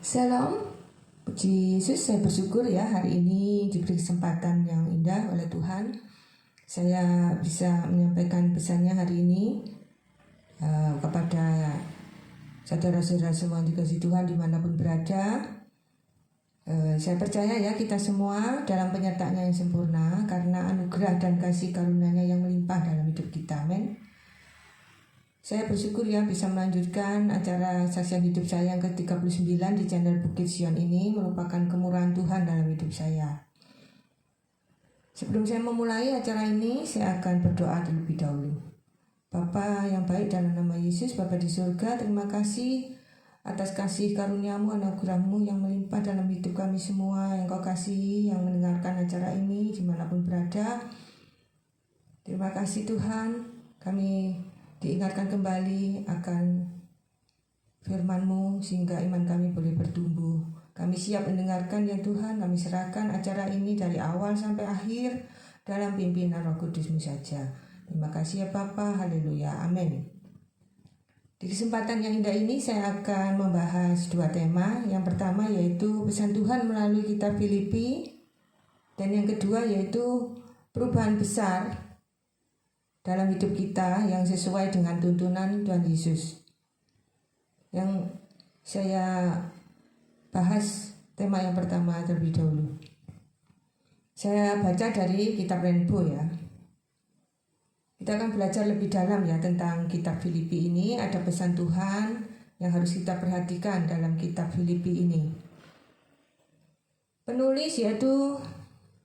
Shalom, puji Yesus, saya bersyukur ya hari ini diberi kesempatan yang indah oleh Tuhan. Saya bisa menyampaikan pesannya hari ini kepada saudara-saudara semua yang dikasihi Tuhan dimanapun berada. Saya percaya ya kita semua dalam penyertaannya yang sempurna karena anugerah dan kasih karunia-Nya yang melimpah dalam hidup kita. Amin. Saya bersyukur ya bisa melanjutkan acara saksian hidup saya yang ke-39 di channel Bukit Sion ini merupakan kemurahan Tuhan dalam hidup saya. Sebelum saya memulai acara ini, saya akan berdoa terlebih dahulu. Bapa yang baik dalam nama Yesus, Bapa di surga, terima kasih atas kasih karunia-Mu, anugerah-Mu yang melimpah dalam hidup kami semua yang Kau kasihi, yang mendengarkan acara ini dimanapun berada. Terima kasih Tuhan, kami diingatkan kembali akan firman-Mu sehingga iman kami boleh bertumbuh. Kami siap mendengarkan ya Tuhan, kami serahkan acara ini dari awal sampai akhir dalam pimpinan Roh Kudus-Mu saja. Terima kasih ya Bapa, haleluya, amin. Di kesempatan yang indah ini saya akan membahas dua tema. Yang pertama yaitu pesan Tuhan melalui kitab Filipi, dan yang kedua yaitu perubahan besar dalam hidup kita yang sesuai dengan tuntunan Tuhan Yesus. Yang saya bahas tema yang pertama terlebih dahulu. Saya baca dari kitab Rainbow ya. Kita akan belajar lebih dalam ya tentang kitab Filipi ini. Ada pesan Tuhan yang harus kita perhatikan dalam kitab Filipi ini. Penulis yaitu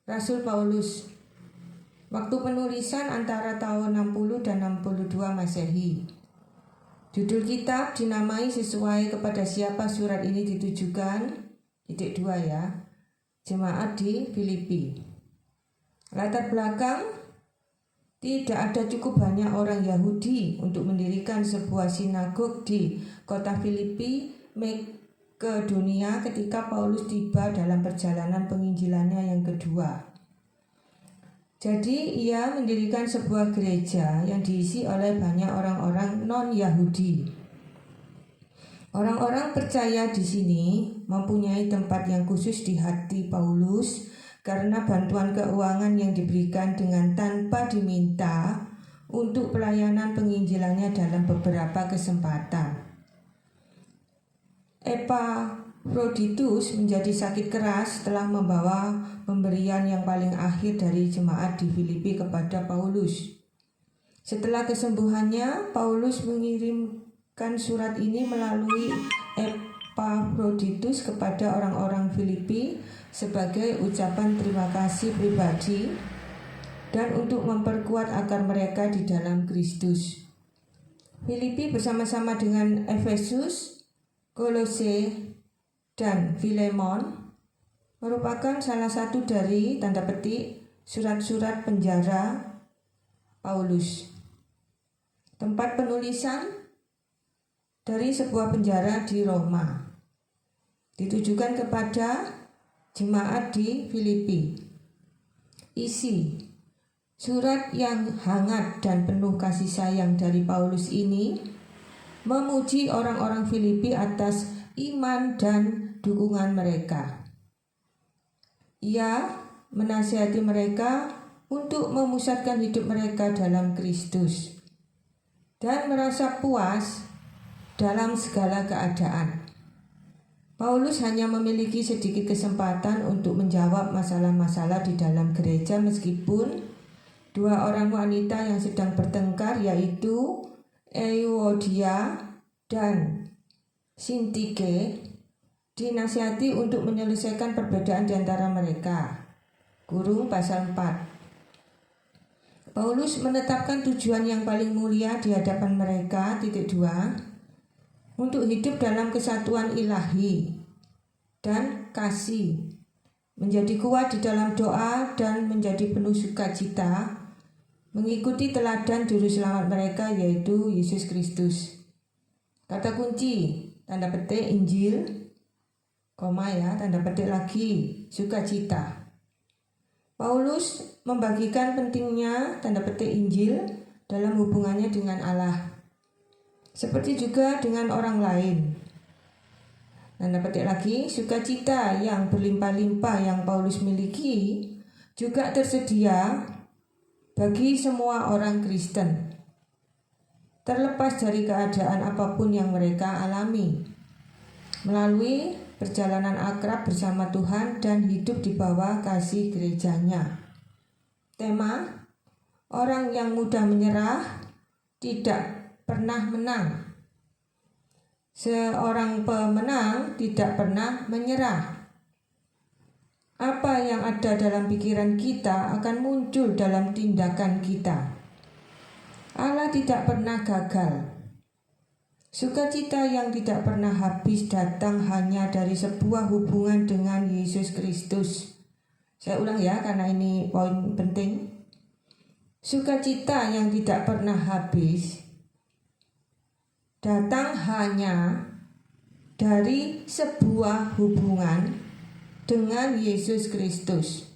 Rasul Paulus. Waktu penulisan antara tahun 60 dan 62 Masehi. Judul kitab dinamai sesuai kepada siapa surat ini ditujukan. Titik 2 ya. Jemaat di Filipi. Latar belakang, tidak ada cukup banyak orang Yahudi untuk mendirikan sebuah sinagog di kota Filipi, Makedonia ketika Paulus tiba dalam perjalanan penginjilannya yang kedua. Jadi ia mendirikan sebuah gereja yang diisi oleh banyak orang-orang non-Yahudi. Orang-orang percaya di sini mempunyai tempat yang khusus di hati Paulus karena bantuan keuangan yang diberikan dengan tanpa diminta untuk pelayanan penginjilannya dalam beberapa kesempatan. Epafroditus menjadi sakit keras setelah membawa pemberian yang paling akhir dari jemaat di Filipi kepada Paulus. Setelah kesembuhannya, Paulus mengirimkan surat ini melalui Epafroditus kepada orang-orang Filipi sebagai ucapan terima kasih pribadi dan untuk memperkuat akar mereka di dalam Kristus. Filipi bersama-sama dengan Efesus, Kolose, dan Filemon merupakan salah satu dari tanda petik surat-surat penjara Paulus. Tempat penulisan dari sebuah penjara di Roma ditujukan kepada jemaat di Filipi. Isi surat yang hangat dan penuh kasih sayang dari Paulus ini memuji orang-orang Filipi atas iman dan dukungan mereka. Ia menasihati mereka untuk memusatkan hidup mereka dalam Kristus dan merasa puas dalam segala keadaan. Paulus hanya memiliki sedikit kesempatan untuk menjawab masalah-masalah di dalam gereja meskipun dua orang wanita yang sedang bertengkar yaitu Euodia dan Sintike dinasihati untuk menyelesaikan perbedaan di antara mereka. Kurung pasal 4. Paulus menetapkan tujuan yang paling mulia di hadapan mereka, titik 2, untuk hidup dalam kesatuan ilahi dan kasih, menjadi kuat di dalam doa dan menjadi penuh sukacita, mengikuti teladan juru selamat mereka yaitu Yesus Kristus. Kata kunci, tanda petik Injil, koma ya, tanda petik lagi, sukacita. Paulus membagikan pentingnya tanda petik Injil dalam hubungannya dengan Allah, seperti juga dengan orang lain. Dan petik lagi, sukacita yang berlimpah-limpah yang Paulus miliki juga tersedia bagi semua orang Kristen, terlepas dari keadaan apapun yang mereka alami, melalui perjalanan akrab bersama Tuhan dan hidup di bawah kasih gerejanya. Tema, orang yang mudah menyerah tidak pernah menang. Seorang pemenang tidak pernah menyerah. Apa yang ada dalam pikiran kita akan muncul dalam tindakan kita. Allah tidak pernah gagal. Sukacita yang tidak pernah habis datang hanya dari sebuah hubungan dengan Yesus Kristus. Saya ulang ya, karena ini poin penting. Sukacita yang tidak pernah habis datang hanya dari sebuah hubungan dengan Yesus Kristus.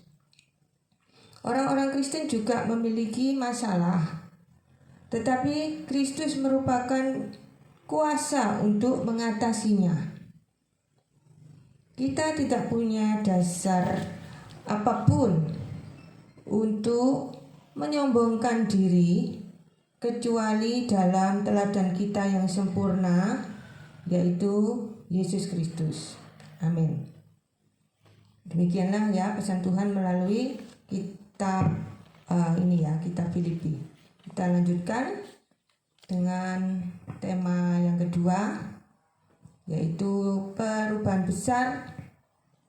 Orang-orang Kristen juga memiliki masalah, tetapi Kristus merupakan kuasa untuk mengatasinya. Kita tidak punya dasar apapun untuk menyombongkan diri kecuali dalam teladan kita yang sempurna, yaitu Yesus Kristus. Amin. Demikianlah ya pesan Tuhan melalui kitab kitab Filipi. Kita lanjutkan dengan tema yang kedua, yaitu perubahan besar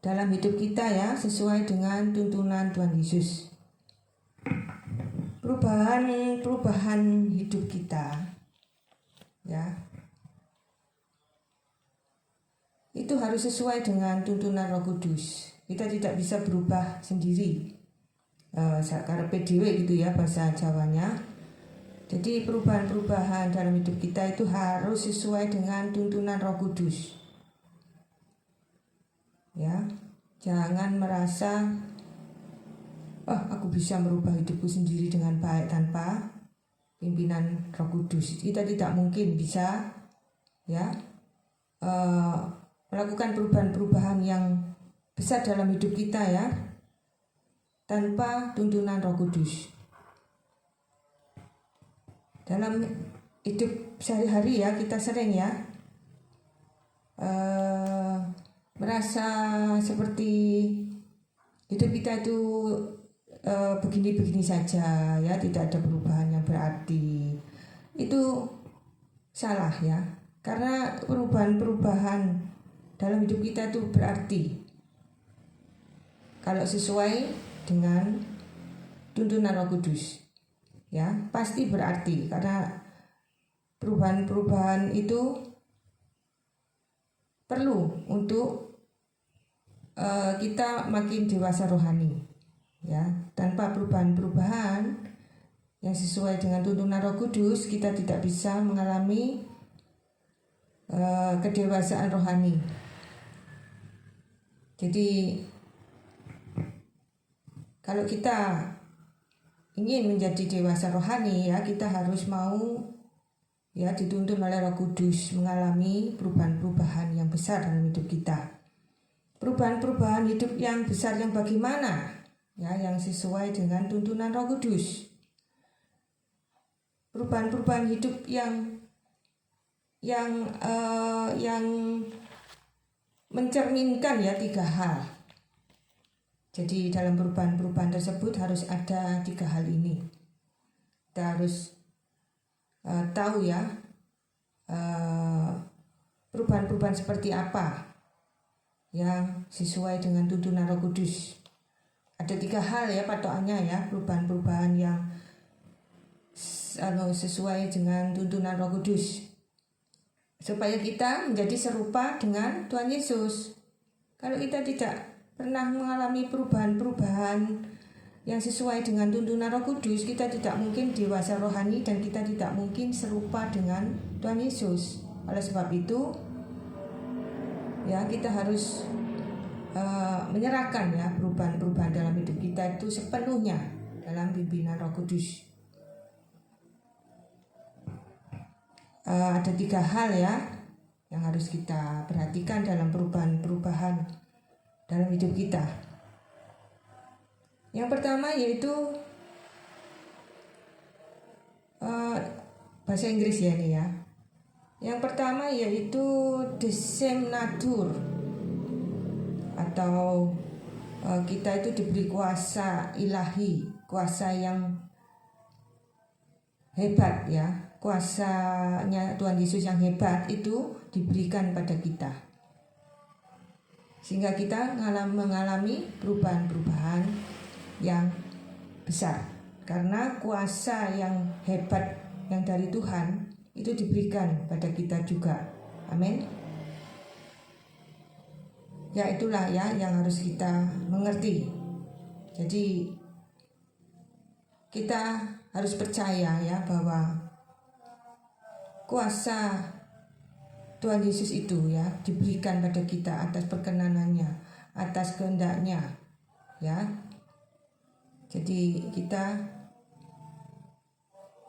dalam hidup kita ya, sesuai dengan tuntunan Tuhan Yesus. Perubahan hidup kita ya, itu harus sesuai dengan tuntunan Roh Kudus. Kita tidak bisa berubah sendiri, karepe dhewe gitu ya bahasa Jawanya. Jadi perubahan dalam hidup kita itu harus sesuai dengan tuntunan Roh Kudus. Ya, jangan merasa aku bisa merubah hidupku sendiri dengan baik tanpa pimpinan Roh Kudus. Kita tidak mungkin bisa ya melakukan perubahan-perubahan yang besar dalam hidup kita ya tanpa tuntunan Roh Kudus. Dalam hidup sehari-hari ya, kita sering ya merasa seperti hidup kita itu begini-begini saja ya, tidak ada perubahan yang berarti. Itu salah ya, karena perubahan-perubahan dalam hidup kita itu berarti kalau sesuai dengan tuntunan Roh Kudus ya, pasti berarti, karena perubahan-perubahan itu perlu untuk kita makin dewasa rohani ya. Tanpa perubahan-perubahan yang sesuai dengan tuntunan Roh Kudus, kita tidak bisa mengalami kedewasaan rohani. Jadi kalau kita ingin menjadi dewasa rohani ya, kita harus mau ya dituntun oleh Roh Kudus mengalami perubahan-perubahan yang besar dalam hidup kita. Perubahan-perubahan hidup yang besar yang bagaimana? Ya, yang sesuai dengan tuntunan Roh Kudus. Perubahan-perubahan hidup yang mencerminkan ya 3 hal. Jadi dalam perubahan-perubahan tersebut harus ada 3 hal ini. Kita harus tahu ya perubahan-perubahan seperti apa yang sesuai dengan tuntunan Roh Kudus. Ada 3 hal ya patokannya ya, perubahan-perubahan yang sesuai dengan tuntunan Roh Kudus, supaya kita menjadi serupa dengan Tuhan Yesus. Kalau kita tidak pernah mengalami perubahan-perubahan yang sesuai dengan tuntunan Roh Kudus, kita tidak mungkin dewasa rohani dan kita tidak mungkin serupa dengan Tuhan Yesus. Oleh sebab itu ya, kita harus menyerahkan ya perubahan-perubahan dalam hidup kita itu sepenuhnya dalam pimpinan Roh Kudus. Ada 3 hal ya yang harus kita perhatikan dalam perubahan-perubahan dalam hidup kita. Yang pertama yaitu bahasa Inggris ya ini ya. Yang pertama yaitu the same nature, atau kita itu diberi kuasa ilahi, kuasa yang hebat ya. Kuasanya Tuhan Yesus yang hebat itu diberikan pada kita, sehingga kita mengalami perubahan-perubahan yang besar, karena kuasa yang hebat yang dari Tuhan itu diberikan pada kita juga. Amin. Ya, itulah ya yang harus kita mengerti. Jadi kita harus percaya ya bahwa kuasa Tuhan Yesus itu ya diberikan pada kita atas perkenanannya, atas kehendaknya ya. Jadi kita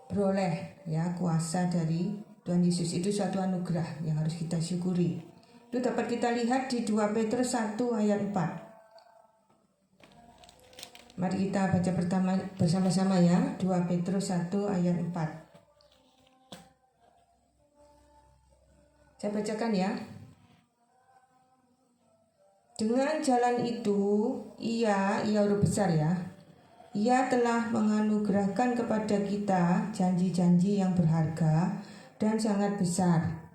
beroleh ya kuasa dari Tuhan Yesus, itu suatu anugerah yang harus kita syukuri. Itu dapat kita lihat di 2 Petrus 1 ayat 4. Mari kita baca pertama bersama-sama ya, 2 Petrus 1 ayat 4. Saya bacakan ya. Dengan jalan itu, ia huruf besar ya, ia telah menganugerahkan kepada kita janji-janji yang berharga dan sangat besar,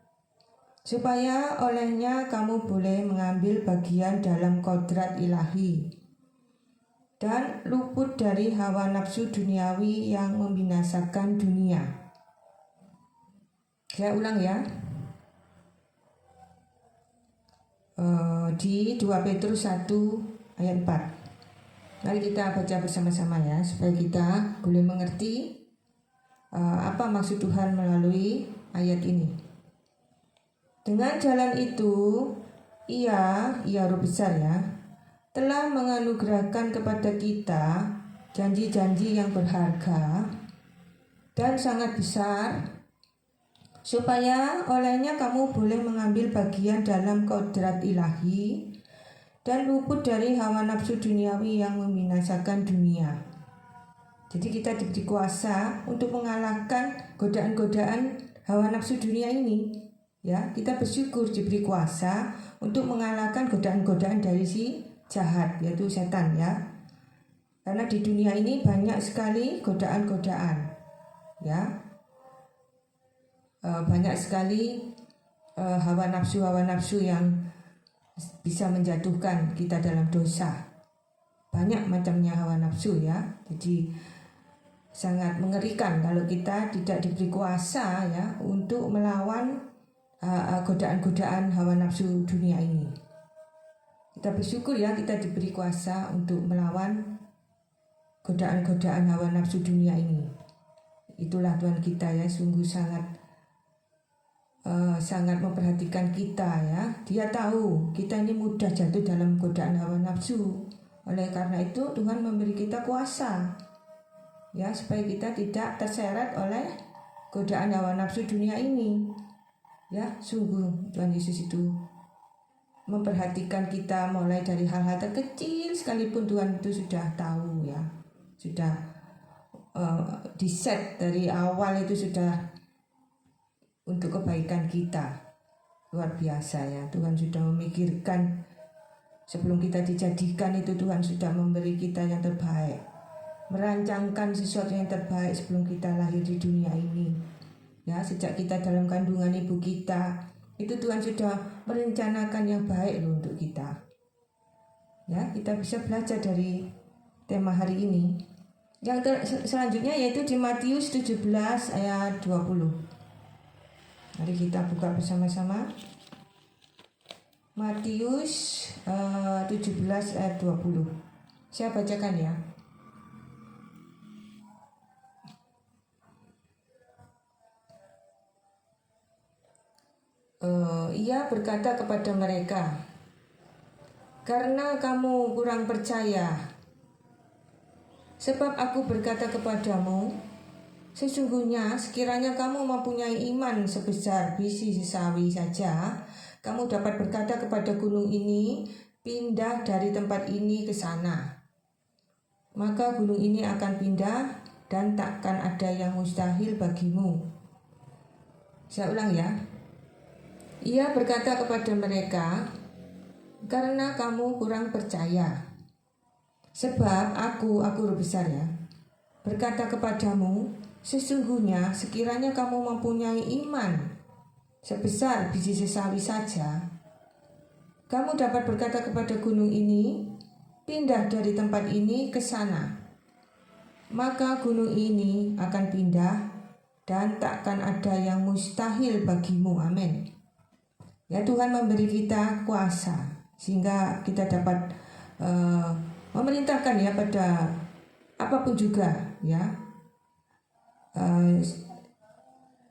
supaya olehnya kamu boleh mengambil bagian dalam kodrat ilahi dan luput dari hawa nafsu duniawi yang membinasakan dunia. Saya ulang ya. Di 2 Petrus 1 ayat 4. Mari kita baca bersama-sama ya, supaya kita boleh mengerti apa maksud Tuhan melalui ayat ini. Dengan jalan itu, ia huruf besar ya, telah menganugerahkan kepada kita janji-janji yang berharga dan sangat besar, supaya olehnya kamu boleh mengambil bagian dalam kodrat ilahi dan luput dari hawa nafsu duniawi yang membinasakan dunia. Jadi kita diberi kuasa untuk mengalahkan godaan-godaan hawa nafsu dunia ini. Ya, kita bersyukur diberi kuasa untuk mengalahkan godaan-godaan dari si jahat, yaitu setan ya. Karena di dunia ini banyak sekali godaan-godaan. Ya. Banyak sekali hawa nafsu yang bisa menjatuhkan kita dalam dosa. Banyak macamnya hawa nafsu ya. Jadi sangat mengerikan kalau kita tidak diberi kuasa ya untuk melawan godaan-godaan hawa nafsu dunia ini. Kita bersyukur ya kita diberi kuasa untuk melawan godaan-godaan hawa nafsu dunia ini. Itulah Tuhan kita ya, sungguh sangat memperhatikan kita ya. Dia tahu kita ini mudah jatuh dalam godaan hawa nafsu. Oleh karena itu Tuhan memberi kita kuasa ya, supaya kita tidak terseret oleh godaan hawa nafsu dunia ini. Ya, sungguh Tuhan Yesus itu memperhatikan kita mulai dari hal-hal terkecil sekalipun. Tuhan itu sudah tahu ya, sudah di-set dari awal, itu sudah untuk kebaikan kita. Luar biasa ya, Tuhan sudah memikirkan sebelum kita dijadikan, itu Tuhan sudah memberi kita yang terbaik, merancangkan sesuatu yang terbaik sebelum kita lahir di dunia ini ya. Sejak kita dalam kandungan ibu kita, itu Tuhan sudah merencanakan yang baik loh untuk kita ya. Kita bisa belajar dari tema hari ini. Yang selanjutnya yaitu di Matius 17 ayat 20. Mari kita buka bersama-sama. Matius 17 ayat 20. Saya bacakan ya. Ia berkata kepada mereka, karena kamu kurang percaya, sebab aku berkata kepadamu, Sesungguhnya sekiranya kamu mempunyai iman sebesar biji sesawi saja, kamu dapat berkata kepada gunung ini, pindah dari tempat ini ke sana. Maka gunung ini akan pindah dan takkan ada yang mustahil bagimu. Saya ulang ya. Ia berkata kepada mereka, karena kamu kurang percaya. Sebab aku guru besar ya, berkata kepadamu, sesungguhnya sekiranya kamu mempunyai iman sebesar biji sesawi saja, kamu dapat berkata kepada gunung ini, pindah dari tempat ini ke sana. Maka gunung ini akan pindah dan takkan ada yang mustahil bagimu. Amin. Ya, Tuhan memberi kita kuasa sehingga kita dapat memerintahkan ya pada apapun juga ya,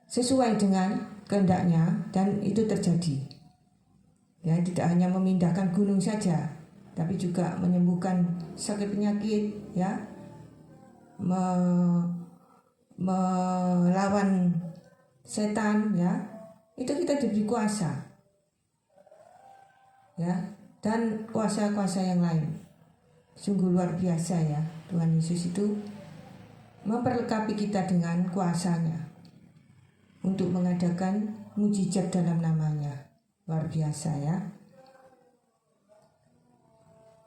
sesuai dengan kehendaknya, dan itu terjadi. Ya, tidak hanya memindahkan gunung saja, tapi juga menyembuhkan sakit penyakit ya, melawan setan ya, itu kita diberi kuasa ya, dan kuasa-kuasa yang lain. Sungguh luar biasa ya, Tuhan Yesus itu memperlengkapi kita dengan kuasanya untuk mengadakan mujizat dalam namanya. Luar biasa ya.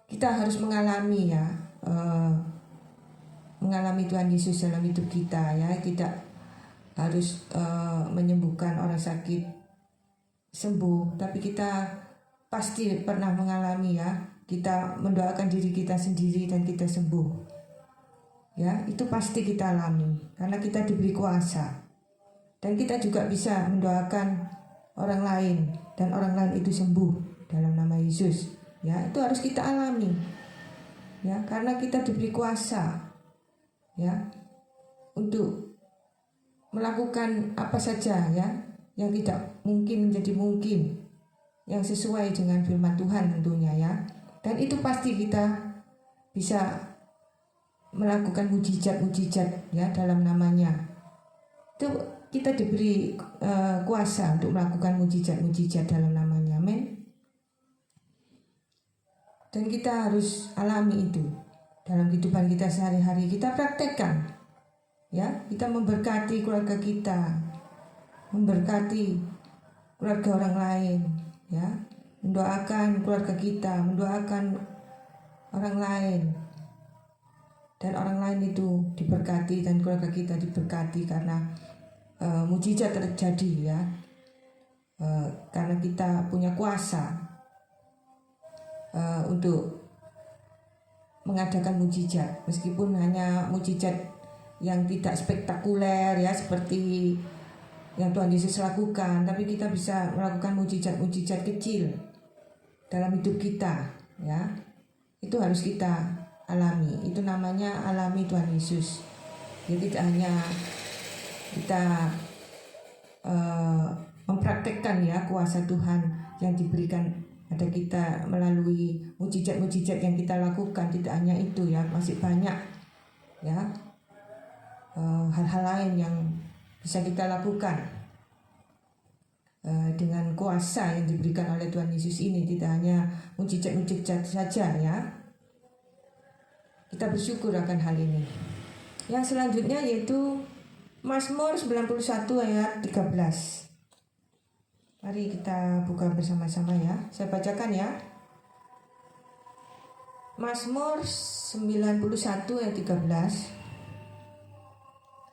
Kita harus mengalami ya, mengalami Tuhan Yesus dalam hidup kita ya. Tidak harus menyembuhkan orang sakit sembuh, tapi kita pasti pernah mengalami ya, kita mendoakan diri kita sendiri dan kita sembuh ya, itu pasti kita alami karena kita diberi kuasa, dan kita juga bisa mendoakan orang lain dan orang lain itu sembuh dalam nama Yesus ya. Itu harus kita alami ya, karena kita diberi kuasa ya untuk melakukan apa saja ya yang tidak mungkin menjadi mungkin, yang sesuai dengan firman Tuhan tentunya ya. Dan itu pasti kita bisa melakukan mujizat-mujizat ya dalam namanya. Itu kita diberi kuasa untuk melakukan mujizat-mujizat dalam namanya. Amin. Dan kita harus alami itu dalam kehidupan kita sehari-hari. Kita praktekkan ya, kita memberkati keluarga kita, memberkati keluarga orang lain ya, mendoakan keluarga kita, mendoakan orang lain, dan orang lain itu diberkati dan keluarga kita diberkati karena mujizat terjadi ya, karena kita punya kuasa untuk mengadakan mujizat, meskipun hanya mujizat yang tidak spektakuler ya seperti yang Tuhan Yesus lakukan, tapi kita bisa melakukan mujizat-mujizat kecil dalam hidup kita ya. Itu harus kita alami. Itu namanya alami Tuhan Yesus. Jadi tidak hanya kita mempraktekkan ya kuasa Tuhan yang diberikan pada kita melalui mujizat-mujizat yang kita lakukan, tidak hanya itu ya, masih banyak ya hal-hal lain yang bisa kita lakukan dengan kuasa yang diberikan oleh Tuhan Yesus ini. Tidak hanya mujizat-mujizat saja ya. Kita bersyukur akan hal ini. Yang selanjutnya yaitu Mazmur 91 ayat 13. Mari kita buka bersama-sama ya. Saya bacakan ya. Mazmur 91 ayat 13.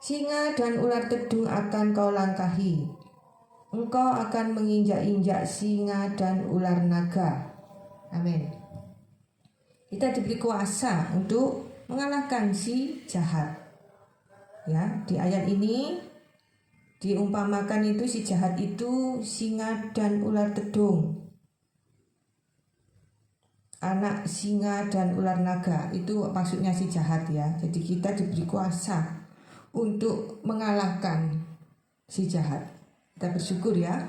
Singa dan ular tedung akan kau langkahi. Engkau akan menginjak-injak singa dan ular naga. Amin. Kita diberi kuasa untuk mengalahkan si jahat. Ya, di ayat ini diumpamakan itu si jahat itu singa dan ular tedung. Anak singa dan ular naga itu maksudnya si jahat ya. Jadi kita diberi kuasa untuk mengalahkan si jahat. Kita bersyukur ya,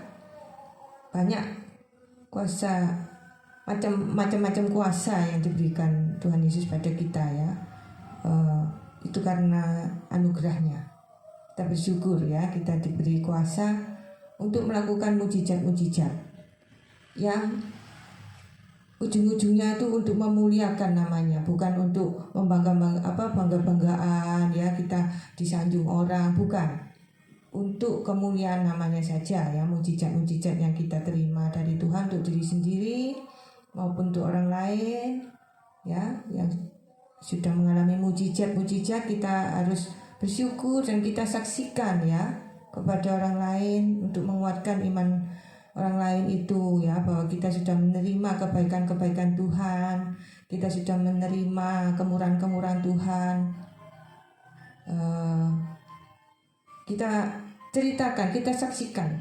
banyak kuasa, macam-macam kuasa yang diberikan Tuhan Yesus pada kita ya. Itu karena anugerahnya. Kita bersyukur ya, kita diberi kuasa untuk melakukan mujizat-mujizat yang ujung-ujungnya itu untuk memuliakan namanya, bukan untuk bangga-banggaan ya, kita disanjung orang, bukan. Untuk kemuliaan namanya saja ya, mujizat-mujizat yang kita terima dari Tuhan untuk diri sendiri maupun untuk orang lain ya, yang sudah mengalami mujizat-mujizat, kita harus bersyukur dan kita saksikan ya kepada orang lain untuk menguatkan iman orang lain itu ya, bahwa kita sudah menerima kebaikan-kebaikan Tuhan, kita sudah menerima kemurahan-kemurahan Tuhan. Kita ceritakan, kita saksikan,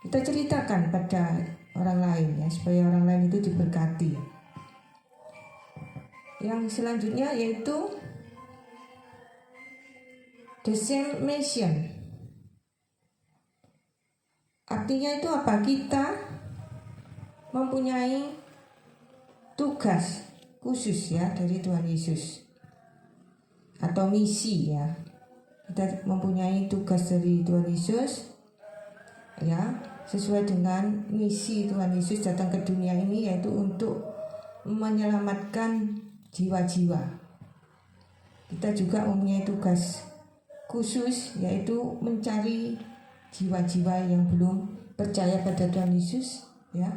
kita ceritakan pada orang lain ya, supaya orang lain itu diberkati. Yang selanjutnya yaitu the same mission. Artinya itu apa? Kita mempunyai tugas khusus ya dari Tuhan Yesus, atau misi ya. Kita mempunyai tugas dari Tuhan Yesus ya, sesuai dengan misi Tuhan Yesus datang ke dunia ini, yaitu untuk menyelamatkan jiwa-jiwa. Kita juga mempunyai tugas khusus, yaitu mencari jiwa-jiwa yang belum percaya pada Tuhan Yesus ya,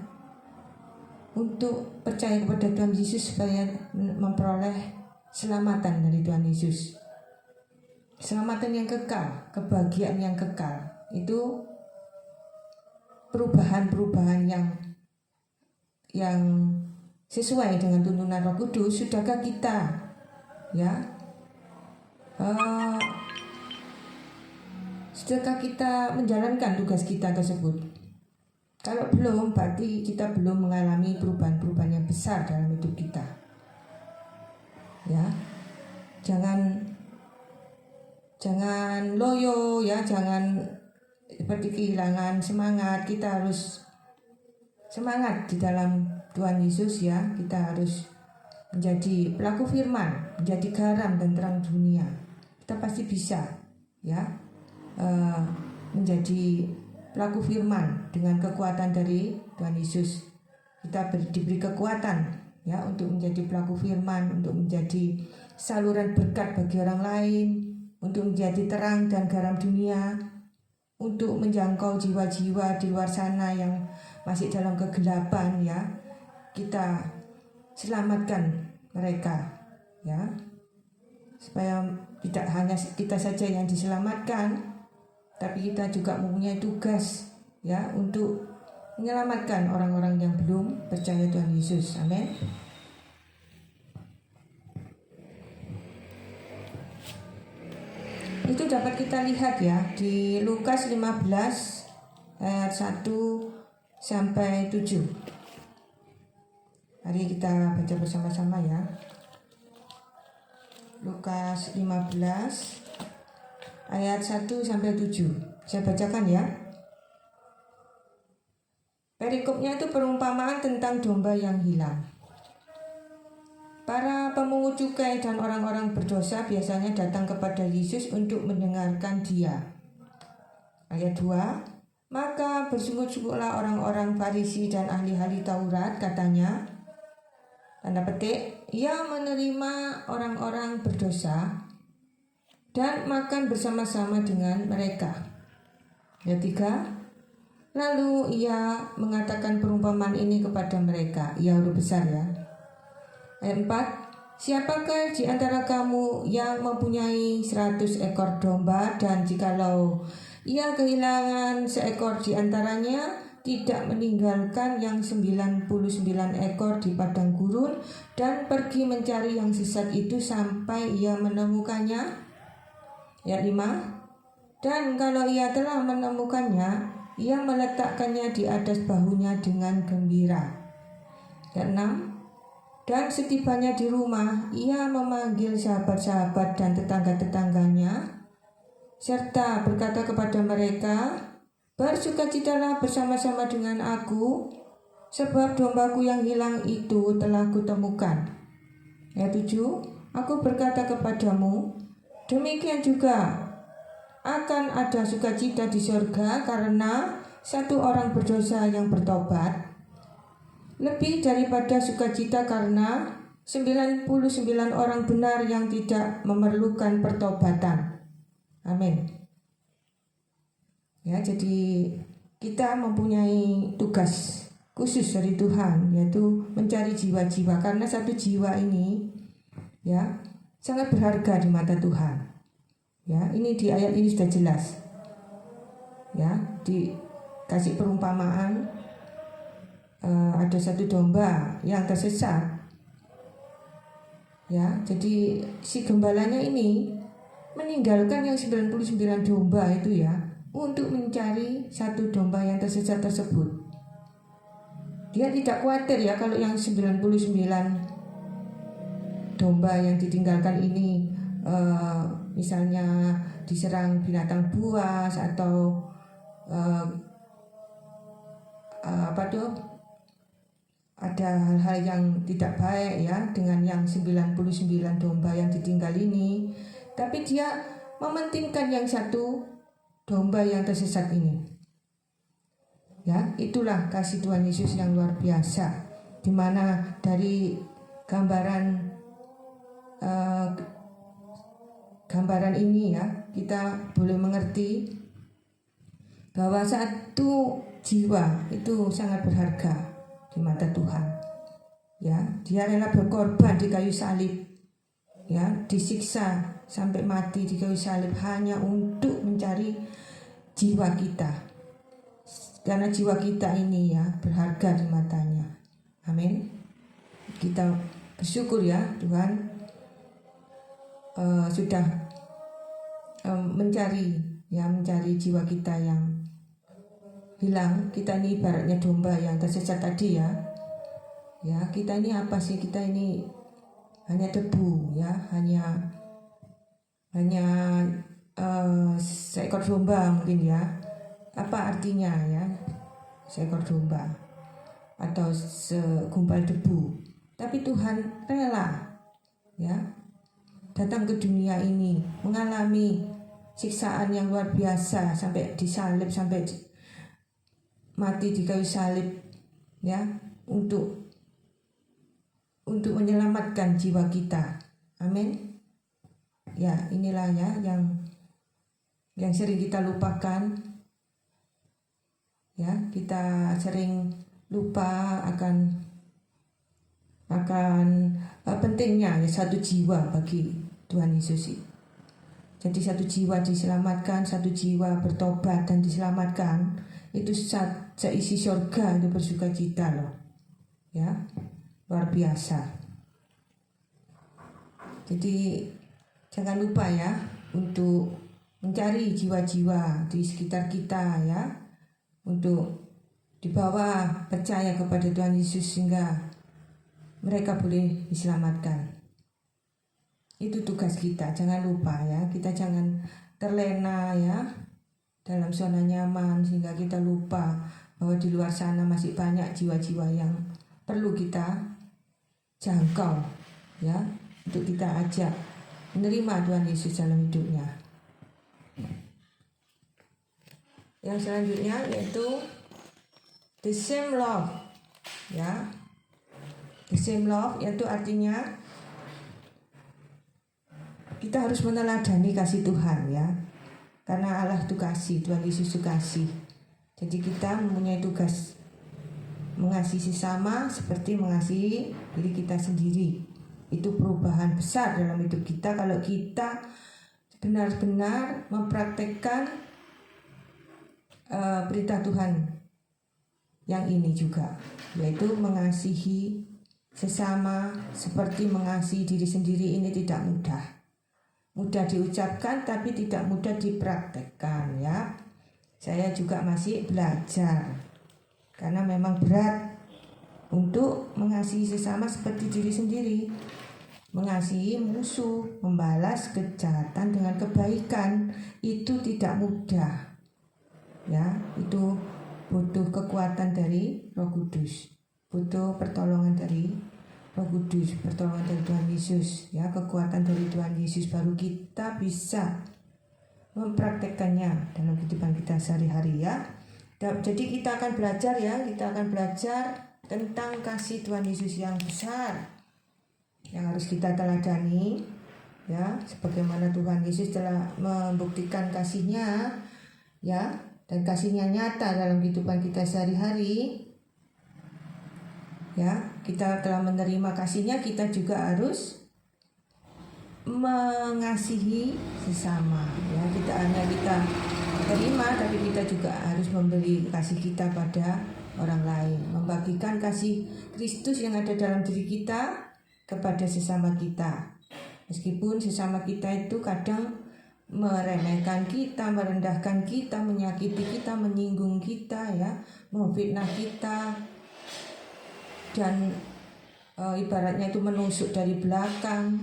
untuk percaya kepada Tuhan Yesus supaya memperoleh selamatan dari Tuhan Yesus, selamatan yang kekal, kebahagiaan yang kekal. Itu perubahan-perubahan yang sesuai dengan tuntunan Roh Kudus. Sudahkah kita ya, sudahkah kita menjalankan tugas kita tersebut? Kalau belum, berarti kita belum mengalami perubahan-perubahan yang besar dalam hidup kita. Ya, jangan loyo ya, jangan seperti kehilangan semangat. Kita harus semangat di dalam Tuhan Yesus ya. Kita harus menjadi pelaku firman, menjadi garam dan terang dunia. Kita pasti bisa ya, menjadi pelaku firman dengan kekuatan dari Tuhan Yesus. Kita diberi kekuatan ya untuk menjadi pelaku firman, untuk menjadi saluran berkat bagi orang lain, untuk menjadi terang dan garam dunia, untuk menjangkau jiwa-jiwa di luar sana yang masih dalam kegelapan ya. Kita selamatkan mereka ya, supaya tidak hanya kita saja yang diselamatkan, tapi kita juga mempunyai tugas ya untuk menyelamatkan orang-orang yang belum percaya Tuhan Yesus. Amin. Itu dapat kita lihat ya di Lukas 15 ayat 1 sampai 7. Mari kita baca bersama-sama ya. Lukas 15 ayat 1 sampai 7. Saya bacakan ya. Perikopnya itu perumpamaan tentang domba yang hilang. Para pemungut cukai dan orang-orang berdosa biasanya datang kepada Yesus untuk mendengarkan Dia. Ayat 2. Maka bersungguh-sungguhlah orang-orang Farisi dan ahli-ahli Taurat, katanya, tanda petik, ia menerima orang-orang berdosa dan makan bersama-sama dengan mereka. Ayat 3. Lalu ia mengatakan perumpamaan ini kepada mereka. Ia huruf besar ya. Ayat 4. Siapakah di antara kamu yang mempunyai 100 ekor domba, dan jikalau ia kehilangan seekor di antaranya, tidak meninggalkan yang 99 ekor di padang gurun dan pergi mencari yang sesat itu sampai ia menemukannya? Ayat 5. Dan kalau ia telah menemukannya, ia meletakkannya di atas bahunya dengan gembira. Ayat 6. Dan setibanya di rumah, ia memanggil sahabat-sahabat dan tetangga-tetangganya, serta berkata kepada mereka, bersukacitalah bersama-sama dengan aku, sebab dombaku yang hilang itu telah kutemukan. Ayat 7. Aku berkata kepadamu, demikian juga akan ada sukacita di surga karena satu orang berdosa yang bertobat, lebih daripada sukacita karena 99 orang benar yang tidak memerlukan pertobatan. Amin. Ya, jadi kita mempunyai tugas khusus dari Tuhan, yaitu mencari jiwa-jiwa, karena satu jiwa ini ya sangat berharga di mata Tuhan. Ya, ini di ayat ini sudah jelas. Ya, dikasih perumpamaan, ada satu domba yang tersesat. Ya, jadi si gembalanya ini meninggalkan yang 99 domba itu ya untuk mencari satu domba yang tersesat tersebut. Dia tidak khawatir ya kalau yang 99 domba yang ditinggalkan ini misalnya diserang binatang buas atau ada hal-hal yang tidak baik ya dengan yang 99 domba yang ditinggal ini, tapi dia mementingkan yang satu domba yang tersesat ini. Ya, itulah kasih Tuhan Yesus yang luar biasa, di mana dari gambaran ini ya kita boleh mengerti bahwa satu jiwa itu sangat berharga di mata Tuhan. Ya, dia rela berkorban di kayu salib, ya, disiksa sampai mati di kayu salib hanya untuk mencari jiwa kita. Karena jiwa kita ini ya berharga di matanya. Amin. Kita bersyukur ya Tuhan sudah mencari jiwa kita yang hilang. Kita ini ibaratnya domba yang tersesat tadi ya. Ya, kita ini apa sih? Kita ini hanya debu ya, hanya seekor domba mungkin ya. Apa artinya ya seekor domba atau segumpal debu, tapi Tuhan rela ya datang ke dunia ini mengalami siksaan yang luar biasa sampai disalib, sampai mati di kayu salib ya untuk menyelamatkan jiwa kita. Amin. Ya, inilah ya yang sering kita lupakan. Ya, kita sering lupa akan pentingnya ya satu jiwa bagi Tuhan Yesus. Jadi satu jiwa diselamatkan, satu jiwa bertobat dan diselamatkan, itu seisi surga itu bersukacita loh. Ya, luar biasa. Jadi jangan lupa ya untuk mencari jiwa-jiwa di sekitar kita ya, untuk dibawa percaya kepada Tuhan Yesus sehingga mereka boleh diselamatkan. Itu tugas kita, jangan lupa ya. Kita jangan terlena ya dalam zona nyaman sehingga kita lupa bahwa di luar sana masih banyak jiwa-jiwa yang perlu kita jangkau ya, untuk kita ajak menerima Tuhan Yesus dalam hidupnya. Yang selanjutnya yaitu the same love ya. The same love yaitu artinya kita harus meneladani kasih Tuhan ya. Karena Allah itu kasih, Tuhan Yesus itu kasih. Jadi kita mempunyai tugas mengasihi sesama seperti mengasihi diri kita sendiri. Itu perubahan besar dalam hidup kita kalau kita benar-benar mempraktekkan berita Tuhan yang ini juga, yaitu mengasihi sesama seperti mengasihi diri sendiri. Ini tidak mudah diucapkan tapi tidak mudah dipraktekkan ya. Saya juga masih belajar karena memang berat untuk mengasihi sesama seperti diri sendiri. Mengasihi musuh, membalas kejahatan dengan kebaikan, itu tidak mudah ya. Itu butuh kekuatan dari Roh Kudus, butuh pertolongan dari Roh Kudus, pertolongan dari Tuhan Yesus ya, kekuatan dari Tuhan Yesus, baru kita bisa mempraktekkannya dalam kehidupan kita sehari-hari ya. Jadi kita akan belajar tentang kasih Tuhan Yesus yang besar yang harus kita teladani ya, sebagaimana Tuhan Yesus telah membuktikan kasih-Nya ya, dan kasih-Nya nyata dalam kehidupan kita sehari-hari ya. Kita telah menerima kasih-Nya, kita juga harus mengasihi sesama ya. Kita terima, tapi kita juga harus memberi kasih kita pada orang lain, membagikan kasih Kristus yang ada dalam diri kita kepada sesama kita. Meskipun sesama kita itu kadang meremehkan kita, merendahkan kita, menyakiti kita, menyinggung kita ya, memfitnah kita, dan ibaratnya itu menusuk dari belakang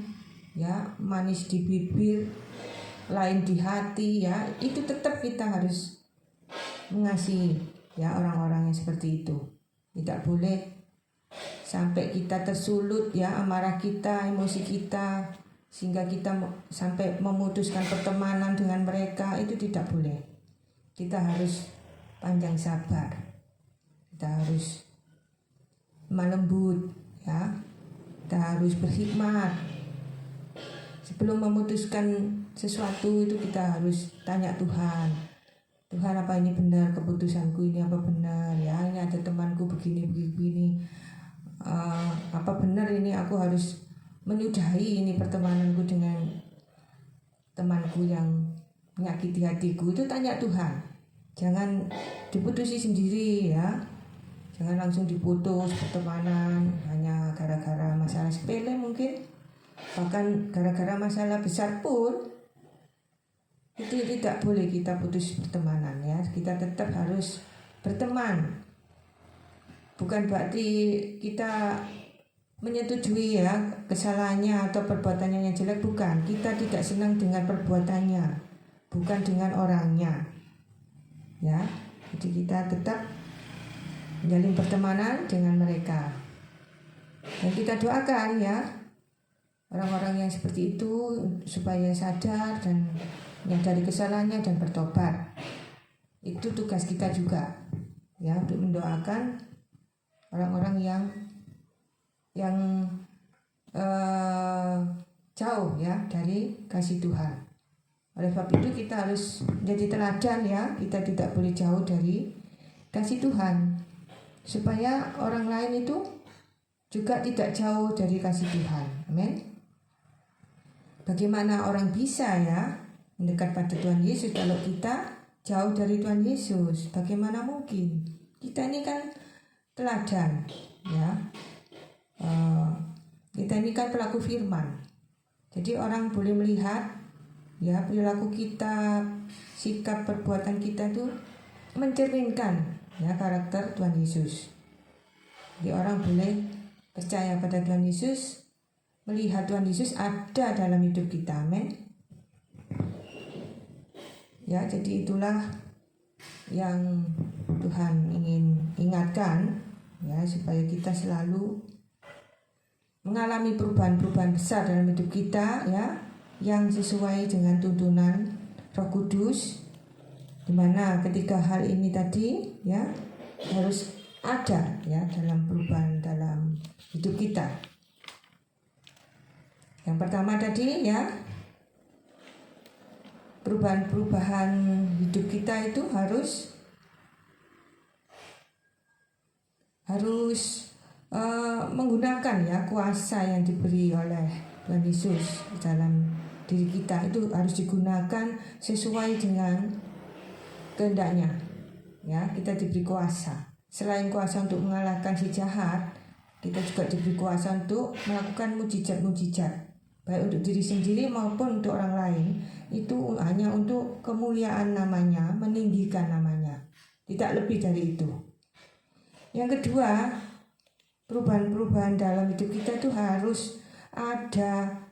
ya, manis di bibir, lain di hati ya, itu tetap kita harus mengasihi ya orang-orang yang seperti itu. Tidak boleh sampai kita tersulut ya amarah kita, emosi kita, sehingga kita sampai memutuskan pertemanan dengan mereka. Itu tidak boleh. Kita harus panjang sabar, kita harus melembut ya, kita harus berhikmat. Sebelum memutuskan sesuatu itu kita harus tanya Tuhan, apa ini benar keputusanku, ini apa benar ya, ini ada temanku begini, apa benar ini aku harus menyudahi ini pertemananku dengan temanku yang menyakiti hatiku. Itu tanya Tuhan, jangan diputusi sendiri ya, jangan langsung diputus pertemanan hanya gara-gara masalah sepele mungkin, bahkan gara-gara masalah besar pun itu tidak boleh kita putus pertemanan ya. Kita tetap harus berteman, bukan berarti kita menyetujui ya kesalahannya atau perbuatannya yang jelek, bukan. Kita tidak senang dengan perbuatannya, bukan dengan orangnya ya. Jadi kita tetap menjalin pertemanan dengan mereka, dan kita doakan ya orang-orang yang seperti itu supaya sadar dan menyadari kesalahannya dan bertobat. Itu tugas kita juga ya, untuk mendoakan orang-orang yang jauh ya dari kasih Tuhan. Oleh sebab itu kita harus menjadi teladan ya, kita tidak boleh jauh dari kasih Tuhan, supaya orang lain itu juga tidak jauh dari kasih Tuhan. Amin. Bagaimana orang bisa ya mendekat pada Tuhan Yesus kalau kita jauh dari Tuhan Yesus? Bagaimana mungkin? Kita ini kan teladan ya, kita ini kan pelaku firman. Jadi orang boleh melihat ya perilaku kita, sikap perbuatan kita itu mencerminkan ya karakter Tuhan Yesus. Jadi orang boleh percaya pada Tuhan Yesus, melihat Tuhan Yesus ada dalam hidup kita. Amin. Ya, jadi itulah yang Tuhan ingin ingatkan ya, supaya kita selalu mengalami perubahan-perubahan besar dalam hidup kita ya, yang sesuai dengan tuntunan Roh Kudus, di mana ketiga hal ini tadi ya harus ada ya dalam perubahan dalam hidup kita. Yang pertama tadi ya, perubahan-perubahan hidup kita itu harus menggunakan ya kuasa yang diberi oleh Tuhan Yesus dalam diri kita. Itu harus digunakan sesuai dengan kehendaknya ya. Kita diberi kuasa, selain kuasa untuk mengalahkan si jahat, kita juga diberi kuasa untuk melakukan mujizat-mujizat, baik untuk diri sendiri maupun untuk orang lain. Itu hanya untuk kemuliaan namanya, meninggikan namanya, tidak lebih dari itu. Yang kedua, perubahan-perubahan dalam hidup kita itu harus ada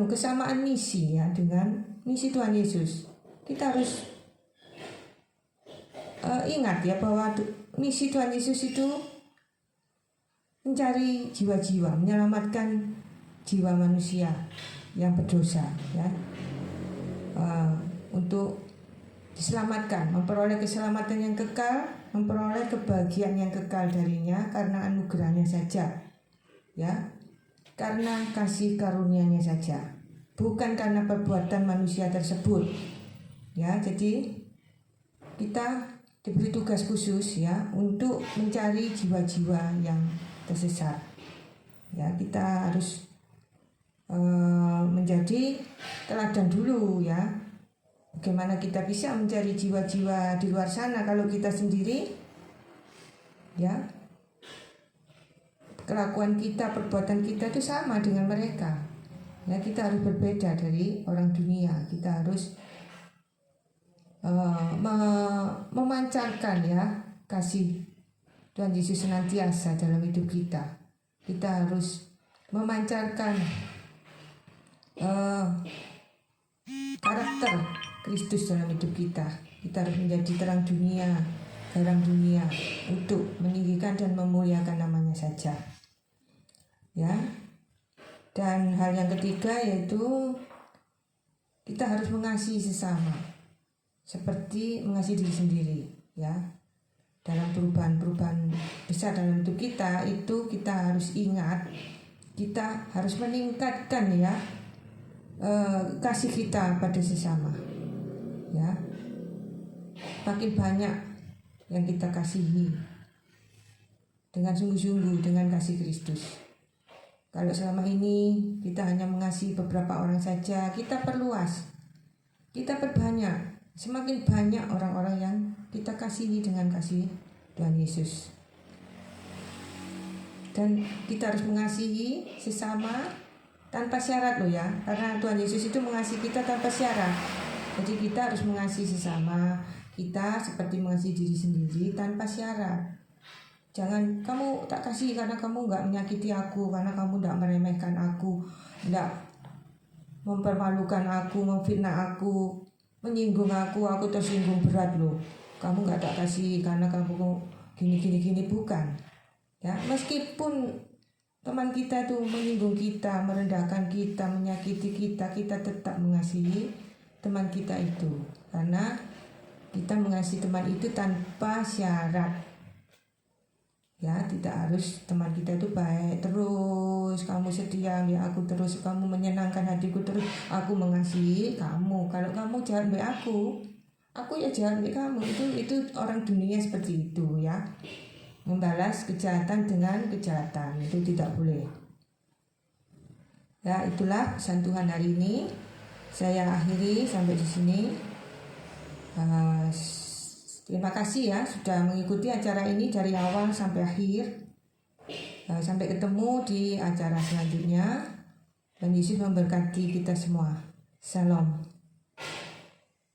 kesamaan misi ya dengan misi Tuhan Yesus. Kita harus ingat ya bahwa misi Tuhan Yesus itu mencari jiwa-jiwa, menyelamatkan jiwa manusia yang berdosa ya. untuk diselamatkan, memperoleh keselamatan yang kekal, memperoleh kebahagiaan yang kekal darinya karena anugerahnya saja, ya, karena kasih karunia-Nya saja, bukan karena perbuatan manusia tersebut, ya. Jadi kita diberi tugas khusus, ya, untuk mencari jiwa-jiwa yang tersesat, ya. Kita harus menjadi teladan dulu, ya. Bagaimana kita bisa mencari jiwa-jiwa di luar sana kalau kita sendiri, ya, kelakuan kita, perbuatan kita itu sama dengan mereka, ya. Kita harus berbeda dari orang dunia. Kita harus memancarkan, ya, kasih Tuhan Yesus senantiasa dalam hidup kita. Kita harus memancarkan karakter Kristus dalam hidup kita. Kita harus menjadi terang dunia, garam dunia, untuk meninggikan dan memuliakan namanya saja, ya. Dan hal yang ketiga yaitu kita harus mengasihi sesama seperti mengasihi diri sendiri, ya. Dalam perubahan-perubahan besar dalam hidup kita itu kita harus ingat, kita harus meningkatkan, ya, kasih kita pada sesama, ya. Makin banyak yang kita kasihi dengan sungguh-sungguh dengan kasih Kristus. Kalau selama ini kita hanya mengasihi beberapa orang saja, kita perluas, kita perbanyak, semakin banyak orang-orang yang kita kasihi dengan kasih Tuhan Yesus. Dan kita harus mengasihi sesama tanpa syarat loh, ya, karena Tuhan Yesus itu mengasihi kita tanpa syarat. Jadi kita harus mengasihi sesama kita seperti mengasihi diri sendiri tanpa syarat. Jangan kamu tak kasih karena kamu nggak menyakiti aku, karena kamu nggak meremehkan aku, nggak mempermalukan aku, memfitnah aku, menyinggung aku tersinggung berat loh. Kamu nggak tak kasih karena kamu gini, bukan. Ya, meskipun teman kita tuh menyinggung kita, merendahkan kita, menyakiti kita, kita tetap mengasihi teman kita itu, karena kita mengasihi teman itu tanpa syarat. Ya, tidak harus teman kita itu baik terus, kamu setia ya aku terus, kamu menyenangkan hatiku terus, aku mengasihi kamu. Kalau kamu jahat baik aku ya jahat baik kamu. Itu orang dunia seperti itu, ya. Membalas kejahatan dengan kejahatan itu tidak boleh. Ya, itulah pesan Tuhan hari ini. Saya akhiri sampai di sini. Terima kasih, ya, sudah mengikuti acara ini dari awal sampai akhir. Sampai ketemu di acara selanjutnya. Dan Yesus memberkati kita semua. Shalom.